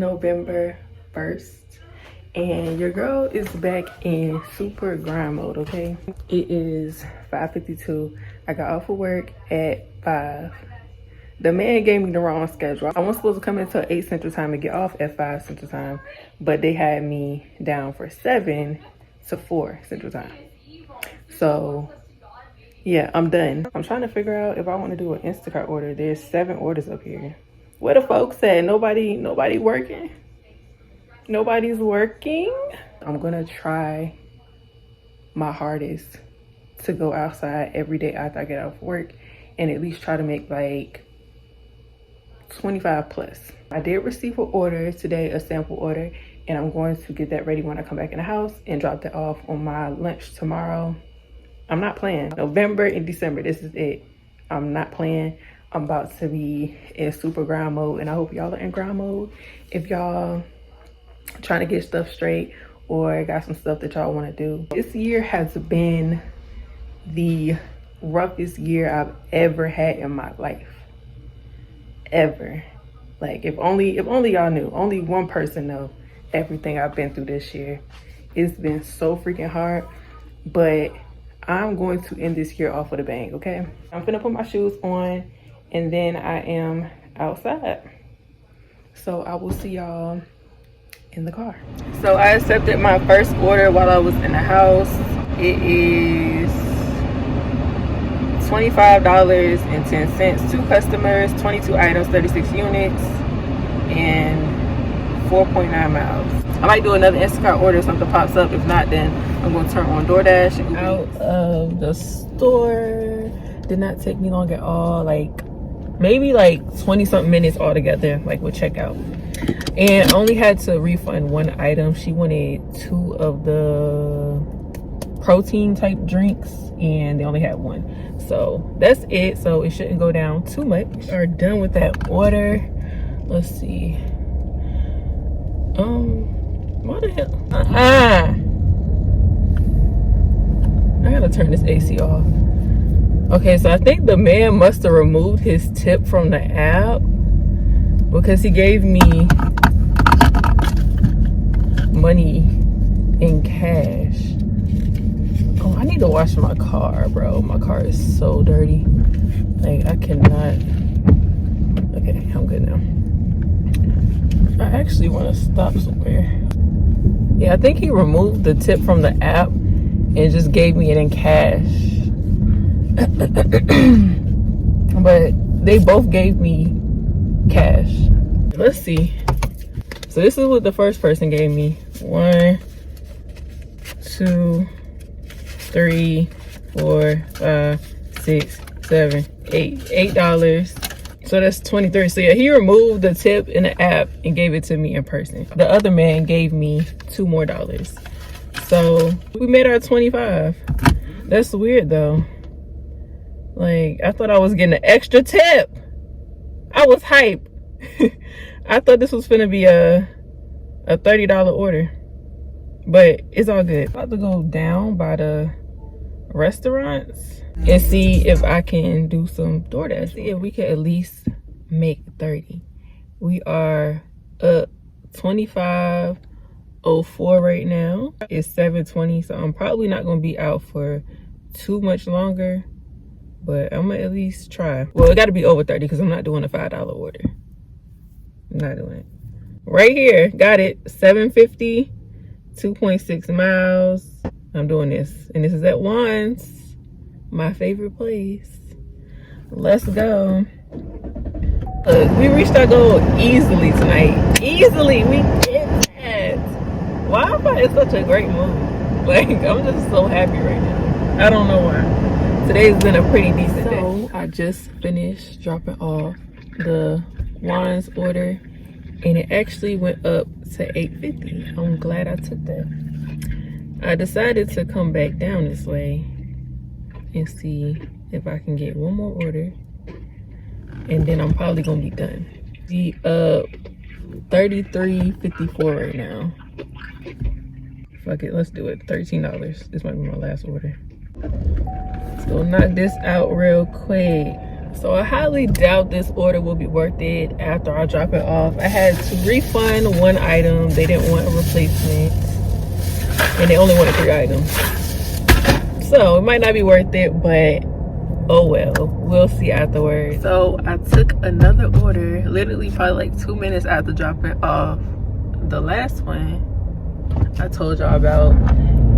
November 1st, and your girl is back in super grind mode. Okay, it is 5:52. I got off of work at 5. The man gave me the wrong schedule. I was supposed to come until 8 Central Time and get off at 5 Central Time, but they had me down for 7 to 4 Central Time. So yeah, I'm done. I'm trying to figure out if I want to do an Instacart order. There's 7 orders up here. Where the folks at? Nobody working? Nobody's working? I'm gonna try my hardest to go outside every day after I get off work and at least try to make like 25 plus. I did receive an order today, a sample order, and I'm going to get that ready when I come back in the house and drop that off on my lunch tomorrow. I'm not playing. November and December, this is it. I'm not playing. I'm about to be in super grind mode, and I hope y'all are in grind mode. If y'all trying to get stuff straight or got some stuff that y'all want to do. This year has been the roughest year I've ever had in my life. Ever. Like, if only y'all knew, only one person know everything I've been through this year. It's been so freaking hard, but I'm going to end this year off with a bang. Okay, I'm gonna put my shoes on and then I am outside, so I will see y'all in the car. So I accepted my first order while I was in the house. It is $25.10. 2 customers, 22 items, 36 units, and 4.9 miles. I might do another Instacart order if something pops up. If not, then I'm going to turn on DoorDash. Out of the store. Did not take me long at all. Like, maybe like 20 something minutes altogether, like with checkout. And only had to refund 1 item. She wanted 2 of the protein type drinks and they only had 1. So that's it. So it shouldn't go down too much. We are done with that order. Let's see. What the hell? I gotta turn this AC off. Okay, so I think the man must have removed his tip from the app because he gave me money in cash. Oh, I need to wash my car, bro. My car is so dirty. Like, I cannot. Okay, I'm good now. I actually want to stop somewhere. Yeah, I think he removed the tip from the app and just gave me it in cash. But they both gave me cash. Let's see. So this is what the first person gave me. 1, 2, 3, 4, 5, 6, 7, 8. $8. So that's 23. So yeah, he removed the tip in the app and gave it to me in person. The other man gave me $2 more. So we made our 25. That's weird though. Like, I thought I was getting an extra tip. I was hype. I thought this was gonna be a $30 order, but it's all good. I'm about to go down by the restaurants and see if I can do some DoorDash. See if we can at least make 30. We are up 25.04 right now. It's 7:20, so I'm probably not gonna be out for too much longer, but I'm gonna at least try. Well, it gotta be over 30 because I'm not doing a $5 order. I'm not doing it. Right here, got it. 750, 2.6 miles. I'm doing this, and this is at Juan's, my favorite place. Let's go. Look, we reached our goal easily tonight. Easily, we did that. Wi-Fi is such a great move. Like, I'm just so happy right now. I don't know why. Today's been a pretty decent day. So I just finished dropping off the Juan's order, and it actually went up to $8.50. I'm glad I took that. I decided to come back down this way and see if I can get 1 more order, and then I'm probably gonna be done. Be up $33.54 right now. Fuck it, let's do it. $13. This might be my last order. So knock this out real quick. So I highly doubt this order will be worth it after I drop it off. I had to refund one item. They didn't want a replacement. And they only wanted 3 items. So it might not be worth it, but oh well. We'll see afterwards. So I took another order, literally probably like 2 minutes after dropping off the last one I told y'all about.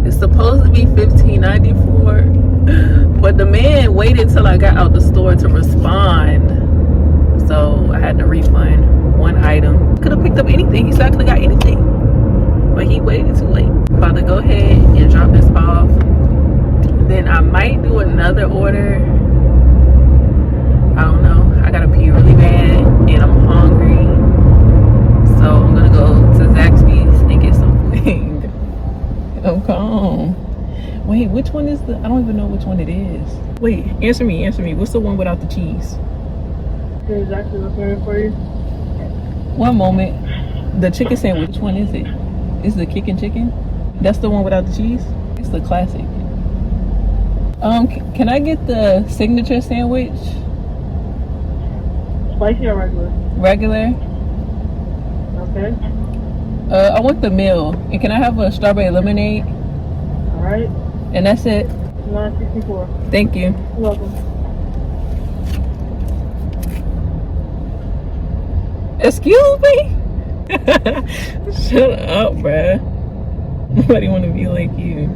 It's supposed to be $15.94, but the man waited till I got out the store to respond. So I had to refund one item. Could have picked up anything. He said I could have got anything, but he waited too late. About to go ahead and drop this off. Then I might do another order. I don't know. I gotta pee really bad and I'm hungry. So I'm gonna go to Zaxby's and get some food. I'm calm. Wait, which one is the, I don't even know which one it is. Wait, answer me. What's the one without the cheese? There's actually looking for you. One moment. The chicken sandwich, which one is it? Is the kickin' chicken? That's the one without the cheese? It's the classic. Can I get the signature sandwich? Spicy or regular? Regular. Okay. I want the meal. And can I have a strawberry lemonade? Alright. And that's it? $9.64. Thank you. You're welcome. Excuse me? Shut up, bruh. Nobody want to be like you.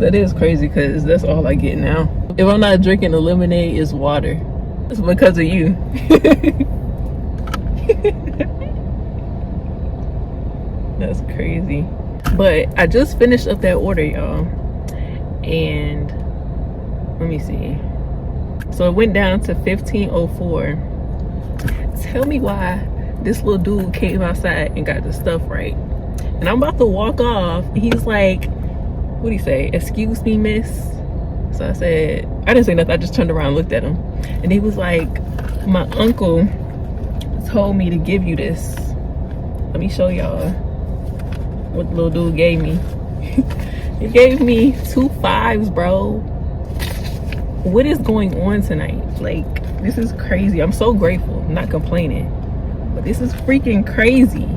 That is crazy because that's all I get now. If I'm not drinking the lemonade, it's water. It's because of you. That's crazy. But I just finished up that order, y'all. And let me see. So it went down to $15.04. Tell me why this little dude came outside and got the stuff right. And I'm about to walk off. He's like, what'd he say? Excuse me, miss. So I said, I didn't say nothing. I just turned around and looked at him. And he was like, my uncle told me to give you this. Let me show y'all what the little dude gave me. He gave me 2 5s, bro. What is going on tonight? Like, this is crazy. I'm so grateful. I'm not complaining. But this is freaking crazy.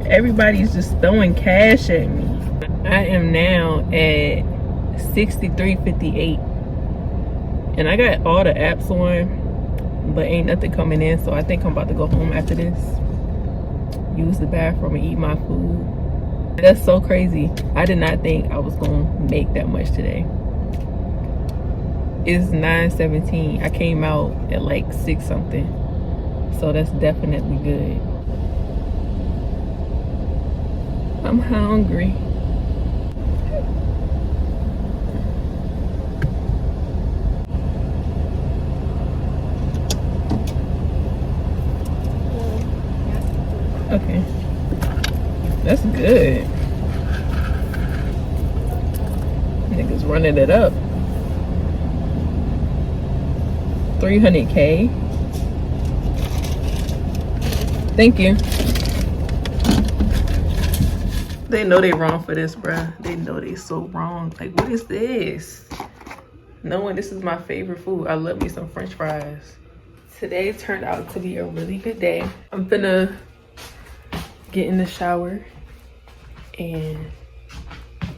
Everybody's just throwing cash at me. I am now at 63.58. And I got all the apps on, but ain't nothing coming in. So I think I'm about to go home after this. Use the bathroom and eat my food. That's so crazy. I did not think I was gonna make that much today. It's 9:17. I came out at like 6 something. So that's definitely good. I'm hungry. Okay. That's good. Niggas running it up. 300K. Thank you. They know they wrong for this, bruh. They know they so wrong. Like, what is this? Knowing this is my favorite food. I love me some French fries. Today turned out to be a really good day. I'm finna get in the shower and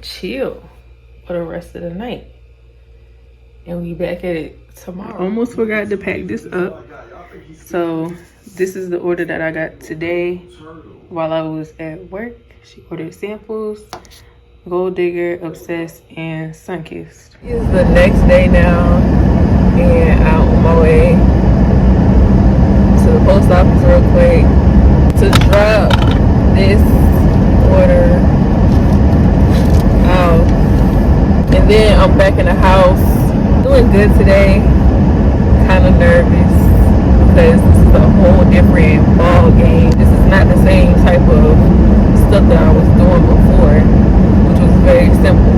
chill for the rest of the night. And we back at it tomorrow. I almost forgot to pack this up. So this is the order that I got today while I was at work. She ordered samples, Gold Digger, Obsessed, and Sunkissed. It's the next day now, and I'm on my way to the post office real quick to drop this order out. And then I'm back in the house. Doing good today. Kind of nervous because this is a whole different ball game. This is not the same type of stuff that I was doing before, which was very simple.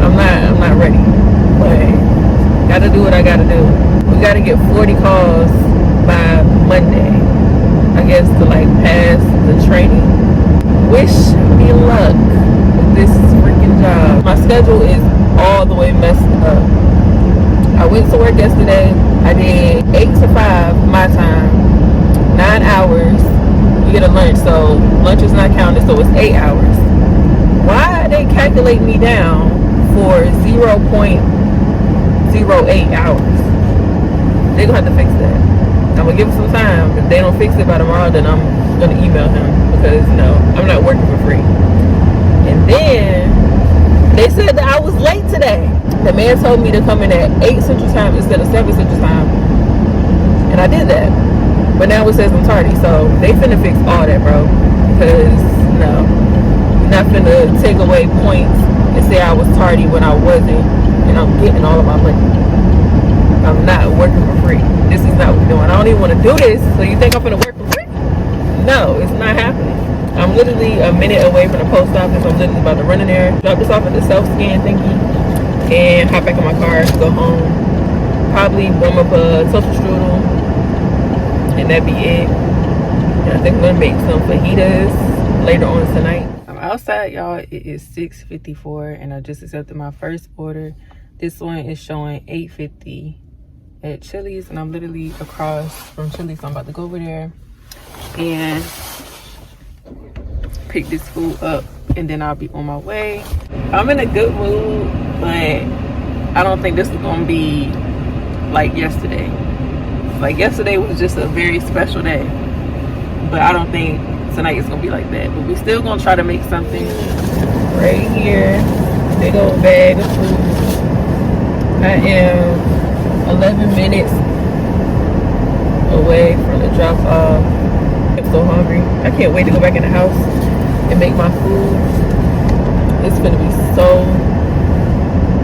I'm not ready, but gotta do what I gotta do. We gotta get 40 calls by Monday, I guess, to like pass the training. Wish me luck with this freaking job. My schedule is all the way been messed up. I went to work yesterday. I did 8 to 5 my time, 9 hours. You get a lunch, so lunch is not counted, so it's 8 hours. Why they calculate me down for 0.08 hours? They're gonna have to fix that. I'm gonna give them some time. If they don't fix it by tomorrow, then I'm gonna email him, because no, I'm not working for free. And then they said that I was late today. The man told me to come in at 8 Central Time instead of 7 Central Time, and I did that. But now it says I'm tardy, so they finna fix all that, bro. Because no, you're not finna take away points and say I was tardy when I wasn't, and I'm getting all of my money. I'm not working for free. This is not what we're doing. I don't even want to do this, so you think I'm gonna work for free? No, it's not happening. I'm literally a minute away from the post office. I'm literally about to run in there, drop this off at the self-scan thingy, and hop back in my car, go home, probably warm up a toaster strudel, and that'd be it. And I think I'm gonna make some fajitas later on tonight. I'm outside, y'all. It is 6:54, and I just accepted my first order. This one is showing $8.50 at Chili's, and I'm literally across from Chili's, so I'm about to go over there and pick this food up, and then I'll be on my way. I'm in a good mood, but I don't think this is gonna be like yesterday. Like yesterday was just a very special day, but I don't think tonight is gonna be like that. But we still gonna try to make something. Right here, big old bag of food. I am 11 minutes away from the drop off. I'm so hungry. I can't wait to go back in the house and make my food. It's gonna be so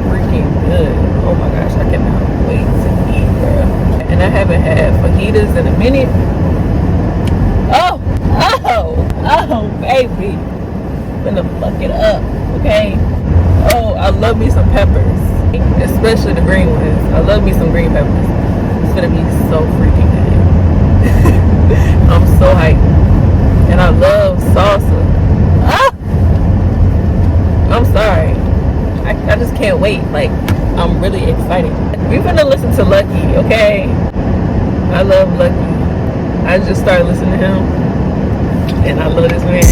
freaking good. Oh my gosh, I cannot wait to eat, bro. And I haven't had fajitas in a minute. Oh, baby. I'm gonna fuck it up, okay? Oh, I love me some peppers, especially the green ones. I love me some green peppers. It's gonna be so freaking good. I'm so hyped. And I love salsa. I'm sorry. I just can't wait. Like, I'm really excited. We're gonna listen to Lucky, okay? I love Lucky. I just started listening to him, and I love this man.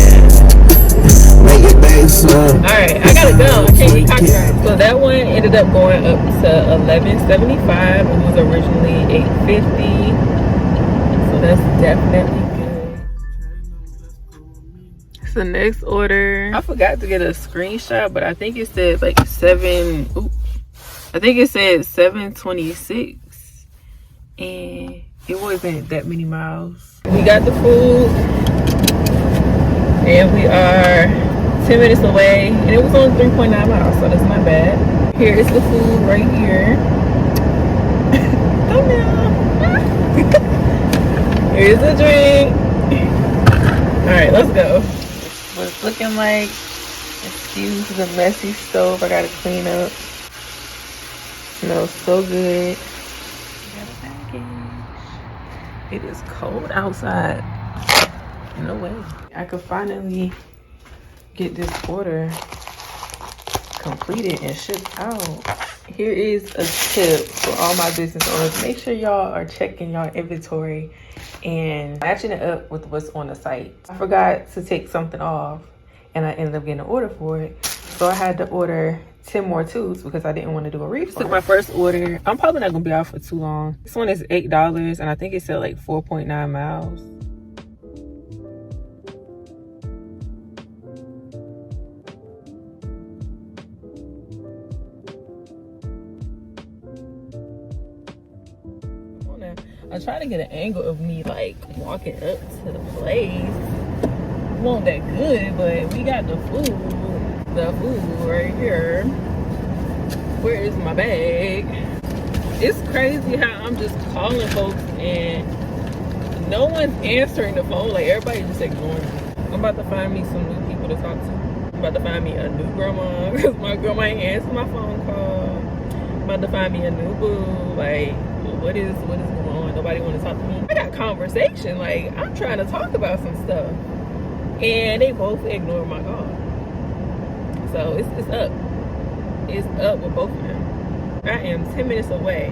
Alright, I gotta go. I can't get copyright. So that one ended up going up to $11.75. It was originally $8.50. So that's definitely good. So next order, I forgot to get a screenshot, but I think it said like 726, and it wasn't that many miles. We got the food, and we are 10 minutes away, and it was only 3.9 miles, so that's not bad. Here is the food right here. Oh no. Here's the drink. All right, let's go. What it's looking like. Excuse the messy stove. I gotta clean up. Smells so good. Got a package. It is cold outside. No way. I could finally get this order completed and shipped out. Here is a tip for all my business owners. Make sure y'all are checking y'all inventory and matching it up with what's on the site. I forgot to take something off, and I ended up getting an order for it. So I had to order 10 more tubes because I didn't want to do a refund. Took my first order. I'm probably not gonna be out for too long. This one is $8, and I think it said like 4.9 miles. I'm trying to get an angle of me like walking up to the place. It wasn't that good, but we got the food right here. Where is my bag? It's crazy how I'm just calling folks and no one's answering the phone. Like, everybody just ignoring me. I'm about to find me some new people to talk to. I'm about to find me a new grandma because my grandma ain't answering my phone call. I'm about to find me a new boo. Like, what is going on? Nobody want to talk to me. I got conversation. Like, I'm trying to talk about some stuff, and they both ignore my call. So it's up. is up with both of them. I am 10 minutes away,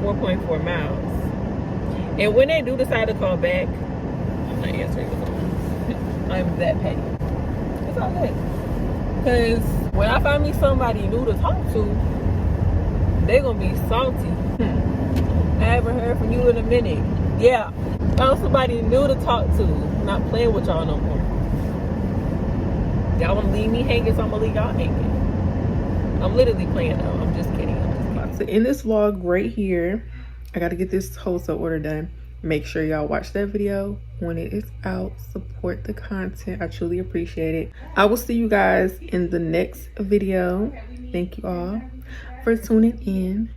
4.4 miles. And when they do decide to call back, I'm not answering the phone. I'm that petty. It's all good. Because when I find me somebody new to talk to, they're going to be salty. I haven't heard from you in a minute. Yeah. Found somebody new to talk to. I'm not playing with y'all no more. Y'all want to leave me hanging, so I'm going to leave y'all hanging. I'm literally playing though. I'm just kidding. So in this vlog right here, I got to get this wholesale order done. Make sure y'all watch that video when it is out. Support the content. I truly appreciate it. I will see you guys in the next video. Thank you all for tuning in.